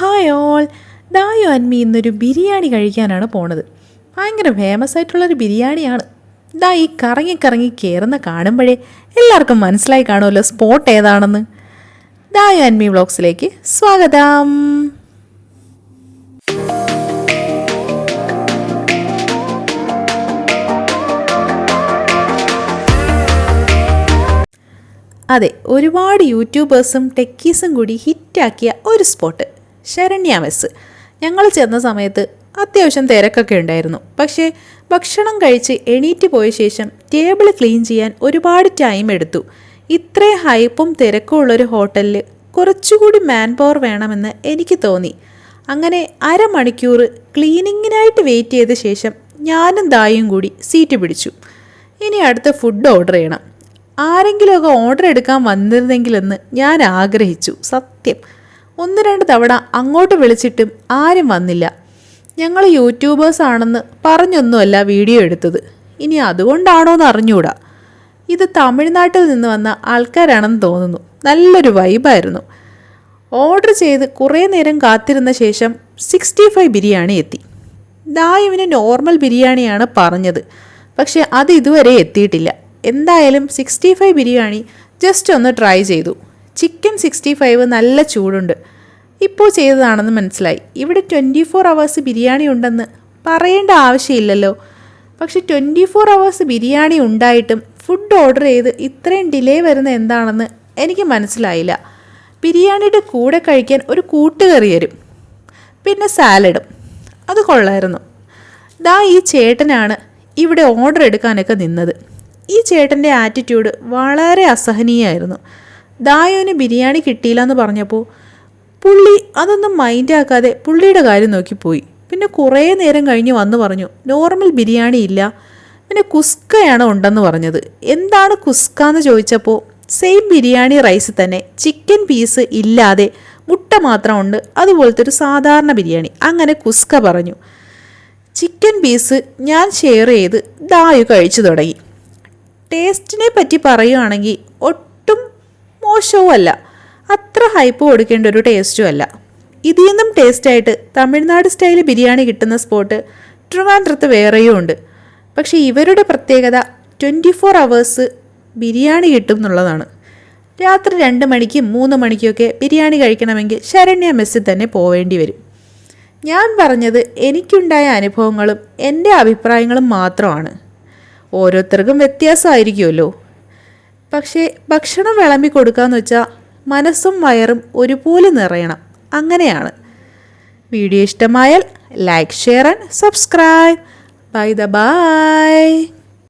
Hi all, ദായു അന്മി ഇന്നൊരു ബിരിയാണി കഴിക്കാനാണ് പോണത്. ഭയങ്കര ഫേമസ് ആയിട്ടുള്ളൊരു ബിരിയാണിയാണ്. ഈ കറങ്ങി കറങ്ങി കയറുന്ന കാണുമ്പോഴേ എല്ലാവർക്കും മനസ്സിലായി കാണുമല്ലോ സ്പോട്ട് ഏതാണെന്ന്. ദായു അന്മി വ്ളോഗ്സിലേക്ക് സ്വാഗതം. അതെ, ഒരുപാട് യൂട്യൂബേഴ്സും ടെക്കീസും കൂടി ഹിറ്റാക്കിയ ഒരു സ്പോട്ട് ശരണ്യ മെസ്സ്. ഞങ്ങൾ ചെന്ന സമയത്ത് അത്യാവശ്യം തിരക്കൊക്കെ ഉണ്ടായിരുന്നു. പക്ഷേ ഭക്ഷണം കഴിച്ച് എണീറ്റ് പോയ ശേഷം ടേബിൾ ക്ലീൻ ചെയ്യാൻ ഒരുപാട് ടൈം എടുത്തു. ഇത്രയും ഹൈപ്പും തിരക്കും ഉള്ളൊരു ഹോട്ടലിൽ കുറച്ചുകൂടി മാൻ പവർ വേണമെന്ന് എനിക്ക് തോന്നി. അങ്ങനെ അരമണിക്കൂർ ക്ലീനിങ്ങിനായിട്ട് വെയിറ്റ് ചെയ്ത ശേഷം ഞാനും ദായും കൂടി സീറ്റ് പിടിച്ചു. ഇനി അടുത്ത ഫുഡ് ഓർഡർ ചെയ്യണം. ആരെങ്കിലുമൊക്കെ ഓർഡർ എടുക്കാൻ വന്നിരുന്നെങ്കിലെന്ന് ഞാൻ ആഗ്രഹിച്ചു. സത്യം, 1-2 തവണ അങ്ങോട്ട് വിളിച്ചിട്ടും ആരും വന്നില്ല. ഞങ്ങൾ യൂട്യൂബേഴ്സ് ആണെന്ന് പറഞ്ഞൊന്നുമല്ല വീഡിയോ എടുത്തത്. ഇനി അതുകൊണ്ടാണോ എന്ന് അറിഞ്ഞുകൂടാ. ഇത് തമിഴ്നാട്ടിൽ നിന്ന് വന്ന ആൾക്കാരാണെന്ന് തോന്നുന്നു. നല്ലൊരു വൈബായിരുന്നു. ഓർഡർ ചെയ്ത് കുറേ നേരം കാത്തിരുന്ന ശേഷം 65 ബിരിയാണി എത്തി. ദായുവിന് നോർമൽ ബിരിയാണിയാണ് പറഞ്ഞത്, പക്ഷേ അത് ഇതുവരെ എത്തിയിട്ടില്ല. എന്തായാലും 65 ബിരിയാണി ജസ്റ്റ് ഒന്ന് ട്രൈ ചെയ്തു. ചിക്കൻ 65 നല്ല ചൂടുണ്ട്. ഇപ്പോൾ ചെയ്തതാണെന്ന് മനസ്സിലായി. ഇവിടെ 24 hours ബിരിയാണി ഉണ്ടെന്ന് പറയേണ്ട ആവശ്യമില്ലല്ലോ. പക്ഷെ 24 hours ബിരിയാണി ഉണ്ടായിട്ടും ഫുഡ് ഓർഡർ ചെയ്ത് ഇത്രയും ഡിലേ വരുന്ന എന്താണെന്ന് എനിക്ക് മനസ്സിലായില്ല. ബിരിയാണിയുടെ കൂടെ കഴിക്കാൻ ഒരു കൂട്ടുകറി തരും, പിന്നെ സാലഡും. അത് കൊള്ളായിരുന്നു. ഈ ചേട്ടനാണ് ഇവിടെ ഓർഡർ എടുക്കാനൊക്കെ നിന്നത്. ഈ ചേട്ടൻ്റെ ആറ്റിറ്റ്യൂഡ് വളരെ അസഹനീയമായിരുന്നു. ദായുവിന് ബിരിയാണി കിട്ടിയില്ല എന്ന് പറഞ്ഞപ്പോൾ പുള്ളി അതൊന്നും മൈൻഡാക്കാതെ പുള്ളിയുടെ കാര്യം നോക്കിപ്പോയി. പിന്നെ കുറേ നേരം കഴിഞ്ഞ് വന്ന് പറഞ്ഞു നോർമൽ ബിരിയാണി ഇല്ല, പിന്നെ കുസ്കയാണ് ഉണ്ടെന്ന് പറഞ്ഞത്. എന്താണ് കുസ്ക എന്ന് ചോദിച്ചപ്പോൾ സെയിം ബിരിയാണി റൈസ് തന്നെ, ചിക്കൻ പീസ് ഇല്ലാതെ മുട്ട മാത്രം ഉണ്ട്, അതുപോലത്തെ ഒരു സാധാരണ ബിരിയാണി. അങ്ങനെ കുസ്ക പറഞ്ഞു. ചിക്കൻ പീസ് ഞാൻ ഷെയർ ചെയ്ത് ദായു കഴിച്ചു തുടങ്ങി. ടേസ്റ്റിനെ പറ്റി പറയുകയാണെങ്കിൽ ഒട്ടും മോശവുമല്ല, അത്ര ഹൈപ്പ് കൊടുക്കേണ്ട ഒരു ടേസ്റ്റും അല്ല. ഇതിൽ നിന്നും ടേസ്റ്റായിട്ട് തമിഴ്നാട് സ്റ്റൈൽ ബിരിയാണി കിട്ടുന്ന സ്പോട്ട് ട്രിവാൻഡ്രത്ത് വേറെയും ഉണ്ട്. പക്ഷേ ഇവരുടെ പ്രത്യേകത 24 hours ബിരിയാണി കിട്ടും എന്നുള്ളതാണ്. രാത്രി 2 മണിക്കും 3 മണിക്കൊക്കെ ബിരിയാണി കഴിക്കണമെങ്കിൽ ശരണ്യ മെസ്സിൽ തന്നെ പോവേണ്ടി വരും. ഞാൻ പറഞ്ഞത് എനിക്കുണ്ടായ അനുഭവങ്ങളും എൻ്റെ അഭിപ്രായങ്ങളും മാത്രമാണ്. ഓരോരുത്തർക്കും വ്യത്യാസമായിരിക്കുമല്ലോ. പക്ഷേ ഭക്ഷണം വിളമ്പി കൊടുക്കാമെന്ന് വെച്ചാൽ മനസ്സും വയറും ഒരുപോലെ നിറയണം. അങ്ങനെയാണ്. വീഡിയോ ഇഷ്ടമായാൽ like, share and subscribe. By.